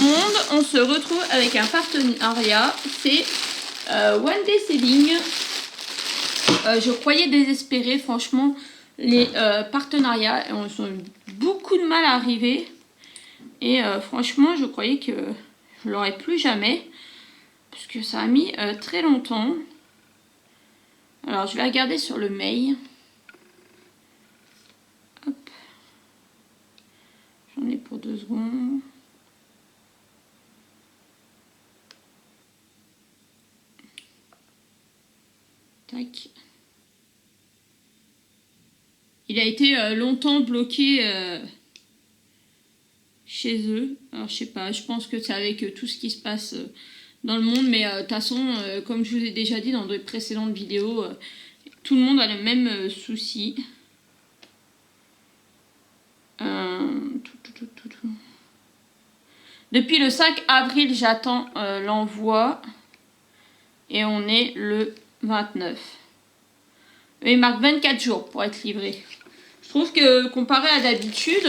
monde, on se retrouve avec un partenariat. C'est One Day Selling. Je croyais désespérer, franchement, les partenariats ont beaucoup de mal à arriver. Et franchement, je croyais que je l'aurais plus jamais. Parce que ça a mis très longtemps. Alors, je vais regarder sur le mail. Hop. J'en ai pour 2 secondes. Tac. Il a été longtemps bloqué chez eux. Alors, je sais pas, je pense que c'est avec tout ce qui se passe dans le monde. Mais de toute façon, comme je vous ai déjà dit dans de précédentes vidéos, tout le monde a le même souci. Depuis le 5 avril, j'attends l'envoi. Et on est le 29. Il marque 24 jours pour être livré. Je trouve que comparé à d'habitude,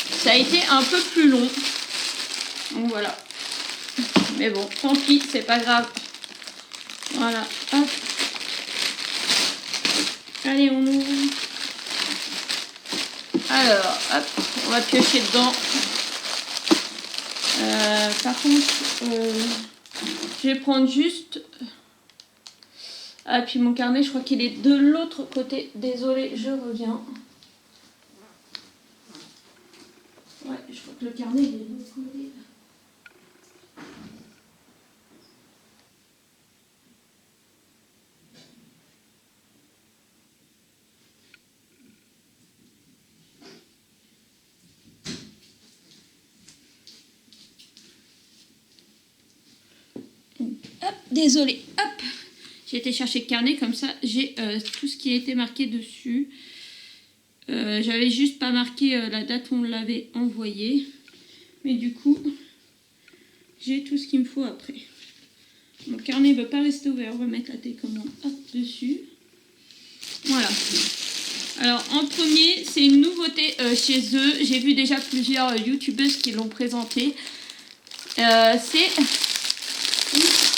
ça a été un peu plus long. Donc voilà. Mais bon, tant pis, c'est pas grave. Voilà. Hop. Allez, on ouvre. Alors, hop, on va piocher dedans. Par contre, je vais prendre juste... Ah, puis mon carnet, je crois qu'il est de l'autre côté. Désolée, je reviens. Ouais, je crois que le carnet, il est de l'autre côté. Hop, désolée, hop. J'ai été chercher le carnet, comme ça j'ai tout ce qui a été marqué dessus. J'avais juste pas marqué la date où on l'avait envoyé. Mais du coup, j'ai tout ce qu'il me faut après. Mon carnet ne veut pas rester ouvert. On va mettre la télécommande dessus. Voilà. Alors en premier, c'est une nouveauté chez eux. J'ai vu déjà plusieurs youtubeuses qui l'ont présenté. C'est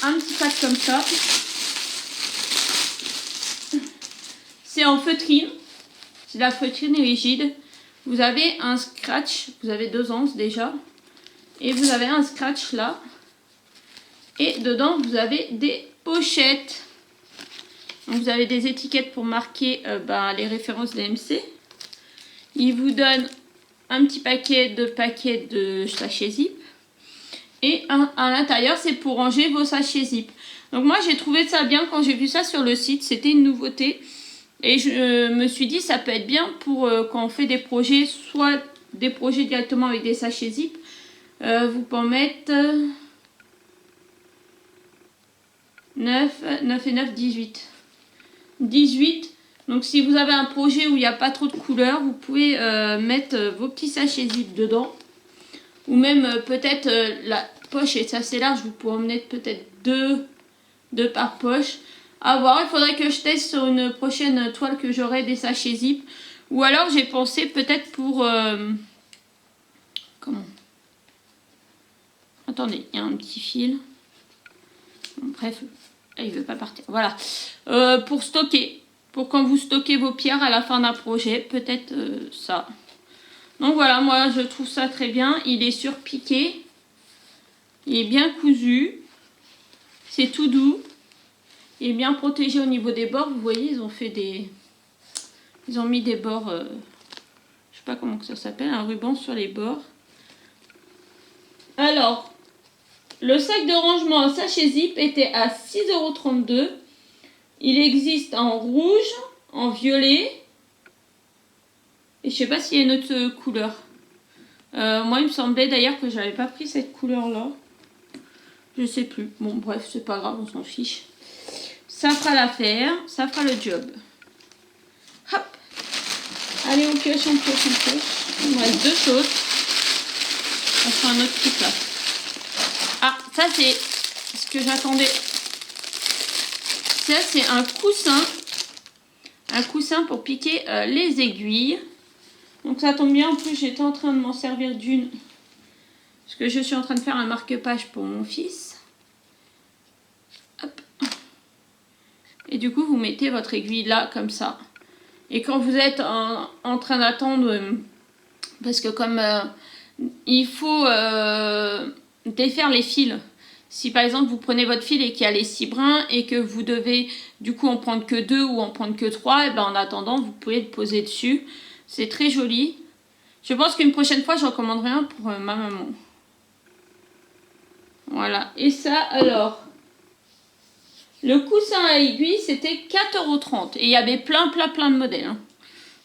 un petit pack comme ça. C'est en feutrine. C'est de la feutrine rigide. Vous avez un scratch. Vous avez 2 anses déjà. Et vous avez un scratch là. Et dedans, vous avez des pochettes. Donc, vous avez des étiquettes pour marquer les références DMC. Il vous donne un petit paquet de sachets zip. Et à l'intérieur, c'est pour ranger vos sachets zip. Donc moi, j'ai trouvé ça bien quand j'ai vu ça sur le site. C'était une nouveauté. Et je me suis dit, ça peut être bien pour quand on fait des projets, soit des projets directement avec des sachets zip. Vous pouvez en mettre 9 et 9, 18. 18. Donc si vous avez un projet où il n'y a pas trop de couleurs, vous pouvez mettre vos petits sachets zip dedans. Ou même peut-être la poche est assez large, vous pouvez en mettre peut-être 2 par poche. À voir, il faudrait que je teste sur une prochaine toile que j'aurai des sachets zip. Ou alors j'ai pensé peut-être pour... comment? Attendez, il y a un petit fil. Bon, bref, il veut pas partir. Voilà. Pour stocker. Pour quand vous stockez vos pierres à la fin d'un projet. Peut-être ça. Donc voilà, moi je trouve ça très bien. Il est surpiqué. Il est bien cousu. C'est tout doux. Il est bien protégé au niveau des bords. Vous voyez, ils ont fait des... Ils ont mis des bords... je sais pas comment que ça s'appelle. Un ruban sur les bords. Alors, le sac de rangement en sachet zip était à 6,32 €. Il existe en rouge, en violet. Et je sais pas s'il y a une autre couleur. Moi, il me semblait d'ailleurs que j'avais pas pris cette couleur-là. Je sais plus. Bon, bref, c'est pas grave, on s'en fiche. Ça fera l'affaire, ça fera le job. Hop. Allez, on pioche, on pioche, on pioche. Il me reste 2 choses. On fera un autre truc là. Ah, ça c'est ce que j'attendais. Ça c'est un coussin. Un coussin pour piquer les aiguilles. Donc ça tombe bien, en plus j'étais en train de m'en servir d'une Parce que je suis en train de faire un marque-page pour mon fils. Hop. Et du coup, vous mettez votre aiguille là, comme ça. Et quand vous êtes en train d'attendre, parce que comme il faut défaire les fils. Si par exemple vous prenez votre fil et qu'il y a les 6 brins et que vous devez du coup en prendre que 2 ou en prendre que 3, et ben en attendant vous pouvez le poser dessus. C'est très joli. Je pense qu'une prochaine fois j'en commanderai un pour ma maman. Voilà. Et ça alors, le coussin à aiguille c'était 4,30 € et il y avait plein de modèles. Hein.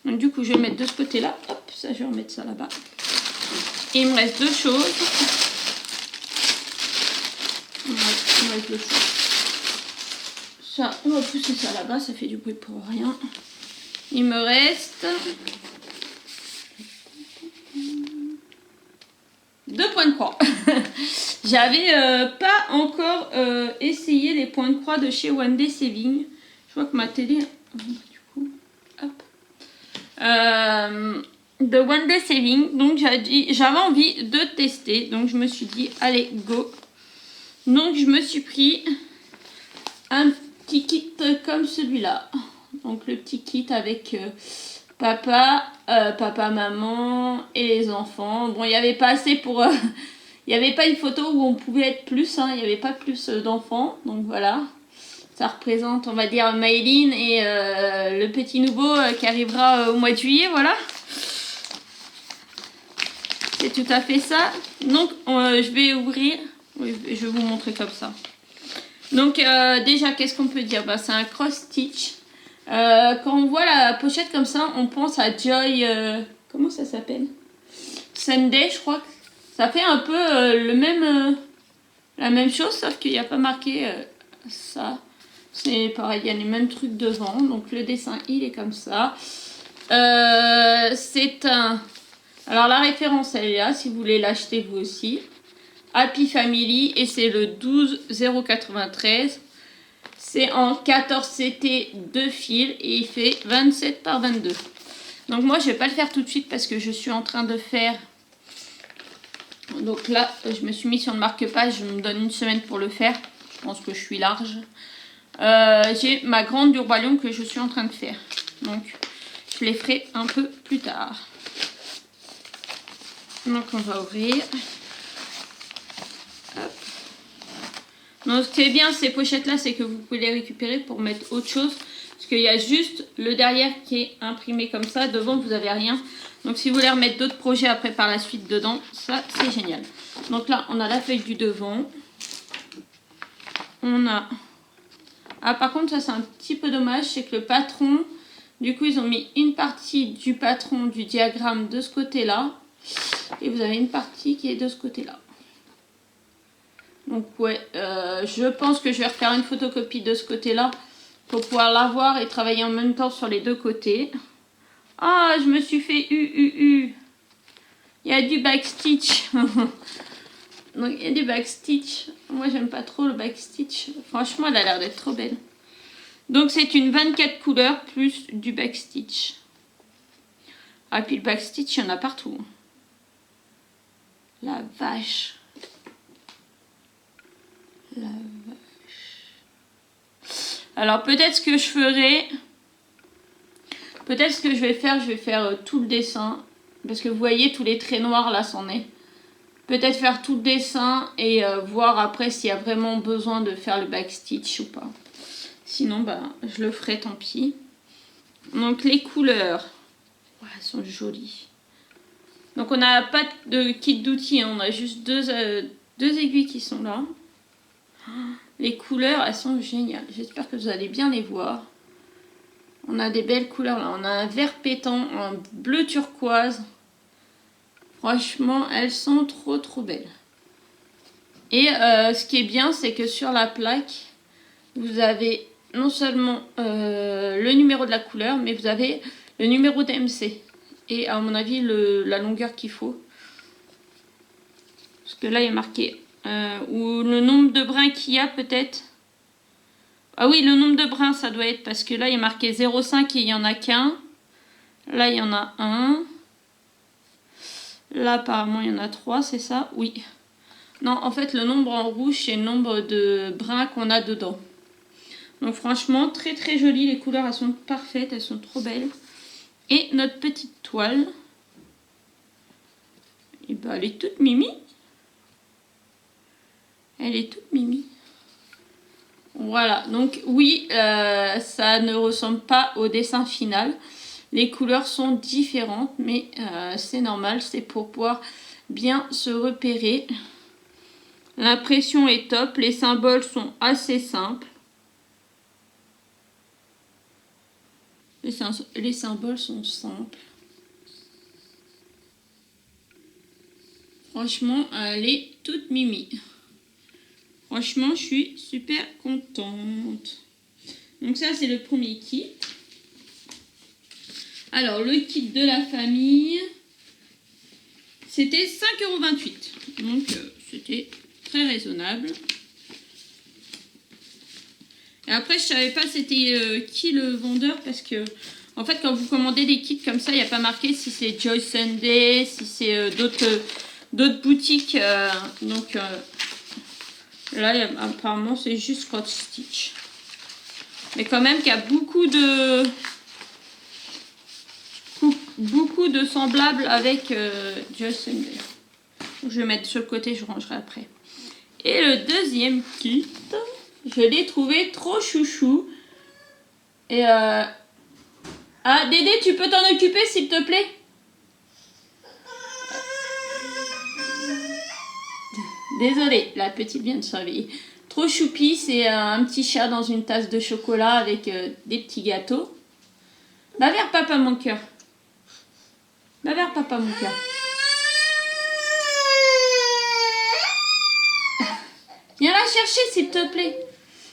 Donc du coup je vais mettre de ce côté là. Hop, ça je vais remettre ça là-bas. Et il me reste 2 choses. Il me reste 2 choses. Ça, on va pousser ça là-bas, ça fait du bruit pour rien. Il me reste 2 points de croix. J'avais pas encore essayé les points de croix de chez One Day Saving. Je vois que ma télé... Du coup, hop. De One Day Saving. Donc j'avais envie de tester. Donc je me suis dit, allez, go. Donc je me suis pris un petit kit comme celui-là. Donc le petit kit avec papa, maman et les enfants. Bon, il n'y avait pas assez pour... il n'y avait pas une photo où on pouvait être plus. Hein, il n'y avait pas plus d'enfants. Donc voilà. Ça représente, on va dire, Maëline et le petit nouveau qui arrivera au mois de juillet. Voilà. C'est tout à fait ça. Donc je vais ouvrir. Oui, je vais vous montrer comme ça. Donc déjà, qu'est-ce qu'on peut dire? Bah, c'est un cross-stitch. Quand on voit la pochette comme ça, on pense à Joy... comment ça s'appelle? Sunday, je crois. Ça fait un peu la même chose, sauf qu'il n'y a pas marqué ça. C'est pareil, il y a les mêmes trucs devant. Donc le dessin, il est comme ça. C'est un... Alors la référence, elle est là, si vous voulez l'acheter vous aussi. Happy Family et c'est le 12,093. C'est en 14 CT 2 fils et il fait 27 par 22. Donc moi je vais pas le faire tout de suite parce que je suis en train de faire... Donc là je me suis mis sur le marque-page, je me donne une semaine pour le faire. Je pense que je suis large. J'ai ma grande d'Urbalion que je suis en train de faire. Donc je les ferai un peu plus tard. Donc on va ouvrir. Hop. Donc ce qui est bien ces pochettes là, c'est que vous pouvez les récupérer pour mettre autre chose. Parce qu'il y a juste le derrière qui est imprimé comme ça. Devant vous n'avez rien. Donc si vous voulez remettre d'autres projets après par la suite dedans, ça c'est génial. Donc là on a la feuille du devant. On a... Ah par contre ça c'est un petit peu dommage. C'est que le patron, du coup ils ont mis une partie du patron du diagramme de ce côté là. Et vous avez une partie qui est de ce côté là. Donc ouais, je pense que je vais refaire une photocopie de ce côté-là pour pouvoir l'avoir et travailler en même temps sur les deux côtés. Ah, je me suis fait Il y a du backstitch. Donc il y a du backstitch. Moi j'aime pas trop le backstitch. Franchement, elle a l'air d'être trop belle. Donc c'est une 24 couleurs plus du backstitch. Ah, puis le backstitch, il y en a partout. La vache. La vache. Alors peut-être ce que je ferai, peut-être ce que je vais faire tout le dessin, parce que vous voyez tous les traits noirs là c'en est. Peut-être faire tout le dessin et voir après s'il y a vraiment besoin de faire le backstitch ou pas. Sinon bah je le ferai, tant pis. Donc les couleurs, ouais, elles sont jolies. Donc on n'a pas de kit d'outils, hein, on a juste deux aiguilles qui sont là. Les couleurs, elles sont géniales. J'espère que vous allez bien les voir. On a des belles couleurs là. On a un vert pétant, un bleu turquoise. Franchement, elles sont trop belles. Et ce qui est bien, c'est que sur la plaque, vous avez non seulement le numéro de la couleur, mais vous avez le numéro d'MC. Et à mon avis, la longueur qu'il faut. Parce que là, il est marqué... ou le nombre de brins qu'il y a peut-être. Ah oui, le nombre de brins ça doit être, parce que là il est marqué 0,5 et il n'y en a qu'un. Là il y en a un. Là apparemment il y en a 3, c'est ça? Oui. Non, en fait, le nombre en rouge, c'est le nombre de brins qu'on a dedans. Donc franchement, très très joli. Les couleurs, elles sont parfaites. Elles sont trop belles. Et notre petite toile, et ben, elle est toute mimi. Elle est toute mimi. Voilà. Donc oui, ça ne ressemble pas au dessin final. Les couleurs sont différentes, mais c'est normal. C'est pour pouvoir bien se repérer. L'impression est top. Les symboles sont assez simples. Les symboles sont simples. Franchement, elle est toute mimi. Franchement, je suis super contente. Donc ça, c'est le premier kit. Alors, le kit de la famille, c'était 5,28 €. Donc, c'était très raisonnable. Et après, je savais pas c'était qui le vendeur parce que, en fait, quand vous commandez des kits comme ça, il n'y a pas marqué si c'est Joy Sunday, si c'est d'autres boutiques. Donc, là, apparemment, c'est juste Scotch Stitch. Mais quand même, qu'il y a beaucoup de semblables avec Joy Sunday. Je vais mettre sur le côté, je rangerai après. Et le deuxième kit, je l'ai trouvé trop chouchou. Et ah, Dédé, tu peux t'en occuper s'il te plaît? Désolée, la petite vient de se réveiller. Trop choupi, c'est un petit chat dans une tasse de chocolat avec des petits gâteaux. Va vers papa mon cœur. Va vers papa mon cœur. Viens la chercher s'il te plaît.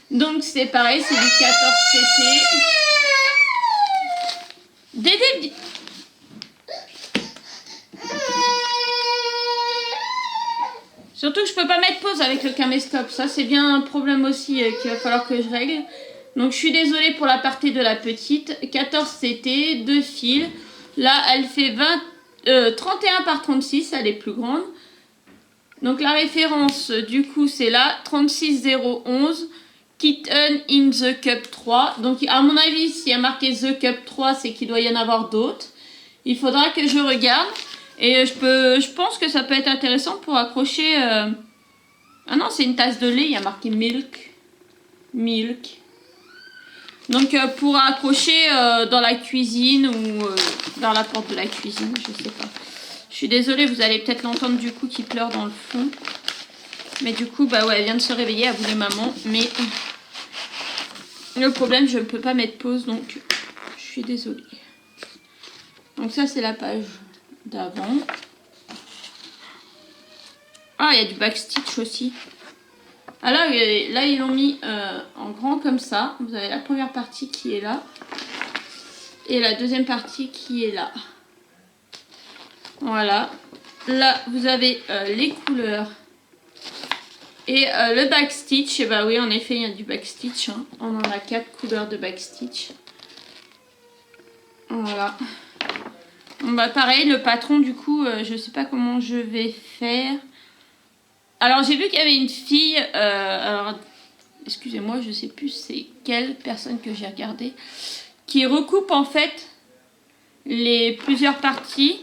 Donc c'est pareil, c'est du 14 CT. Dédé. Surtout que je peux pas mettre pause avec le caméscope. Ça c'est bien un problème aussi qu'il va falloir que je règle. Donc je suis désolée pour la partie de la petite. 14 CT, 2 fils. Là elle fait 31 par 36, elle est plus grande. Donc la référence du coup c'est là, 36011, Kitten in the Cup 3. Donc à mon avis s'il y a marqué The Cup 3 c'est qu'il doit y en avoir d'autres. Il faudra que je regarde et je pense que ça peut être intéressant pour accrocher... Ah non c'est une tasse de lait, il y a marqué Milk. Milk. Donc pour accrocher dans la cuisine ou dans la porte de la cuisine, je sais pas. Je suis désolée, vous allez peut-être l'entendre du coup qui pleure dans le fond. Mais du coup, bah ouais, elle vient de se réveiller, elle voulait maman. Mais le problème, je ne peux pas mettre pause, donc je suis désolée. Donc ça, c'est la page d'avant. Ah, il y a du backstitch aussi. Ah là, ils l'ont mis en grand comme ça. Vous avez la première partie qui est là. Et la deuxième partie qui est là. Voilà, là vous avez les couleurs et le backstitch. Et bah oui, en effet, il y a du backstitch. Hein. On en a 4 couleurs de backstitch. Voilà. Bon, bah pareil, le patron, du coup, je sais pas comment je vais faire. Alors j'ai vu qu'il y avait une fille. Alors, excusez-moi, je sais plus c'est quelle personne que j'ai regardé qui recoupe en fait les plusieurs parties.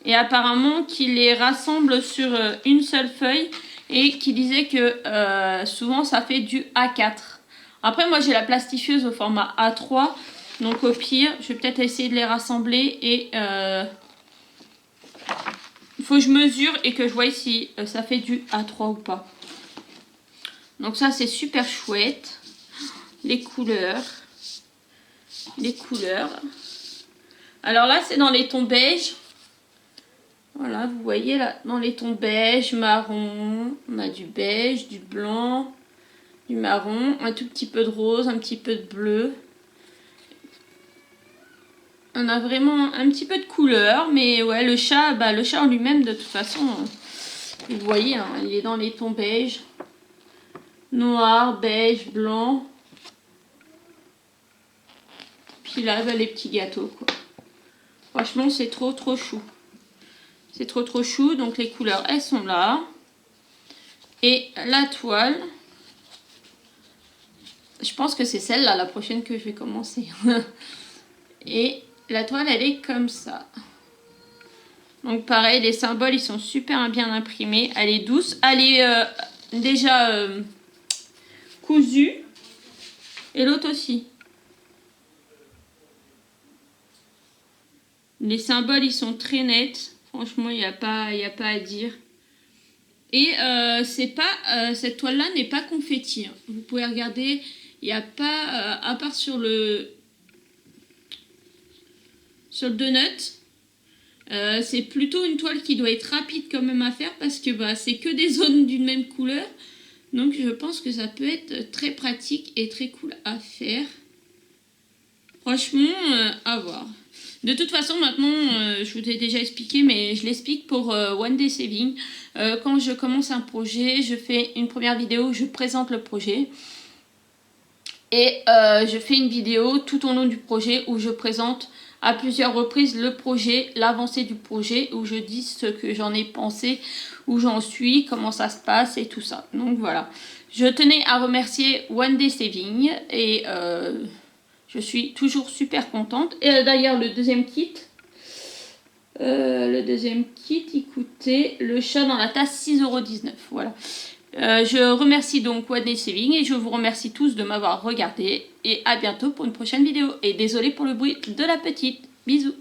Et apparemment qu'il les rassemble sur une seule feuille et qui disait que souvent ça fait du A4. Après moi j'ai la plastifieuse au format A3. Donc au pire je vais peut-être essayer de les rassembler et il faut que je mesure et que je voie si ça fait du A3 ou pas. Donc ça c'est super chouette. Les couleurs. Les couleurs. Alors là c'est dans les tons beige. Voilà, vous voyez là, dans les tons beige, marron, on a du beige, du blanc, du marron, un tout petit peu de rose, un petit peu de bleu. On a vraiment un petit peu de couleur, mais ouais, le chat en lui-même, de toute façon, vous voyez, hein, il est dans les tons beige, noir, beige, blanc. Puis là, les petits gâteaux, quoi. Franchement, c'est trop, trop chou. C'est trop trop chou, donc les couleurs elles sont là. Et la toile, je pense que c'est celle-là, la prochaine que je vais commencer. Et la toile, elle est comme ça. Donc pareil, les symboles, ils sont super bien imprimés. Elle est douce. Elle est déjà cousue. Et l'autre aussi. Les symboles, ils sont très nets. Franchement, il n'y a pas à dire. Et cette toile-là n'est pas confetti. Vous pouvez regarder, il n'y a pas, à part sur le donut, c'est plutôt une toile qui doit être rapide quand même à faire parce que c'est que des zones d'une même couleur. Donc je pense que ça peut être très pratique et très cool à faire. Franchement, à voir. De toute façon, maintenant, je vous ai déjà expliqué, mais je l'explique pour One Day Saving. Quand je commence un projet, je fais une première vidéo où je présente le projet. Et je fais une vidéo tout au long du projet où je présente à plusieurs reprises le projet, l'avancée du projet, où je dis ce que j'en ai pensé, où j'en suis, comment ça se passe et tout ça. Donc voilà. Je tenais à remercier One Day Saving et je suis toujours super contente. Et d'ailleurs, le deuxième kit, il coûtait le chat dans la tasse 6,19 €. Voilà. Je remercie donc One Day Saving et je vous remercie tous de m'avoir regardé. Et à bientôt pour une prochaine vidéo. Et désolé pour le bruit de la petite. Bisous.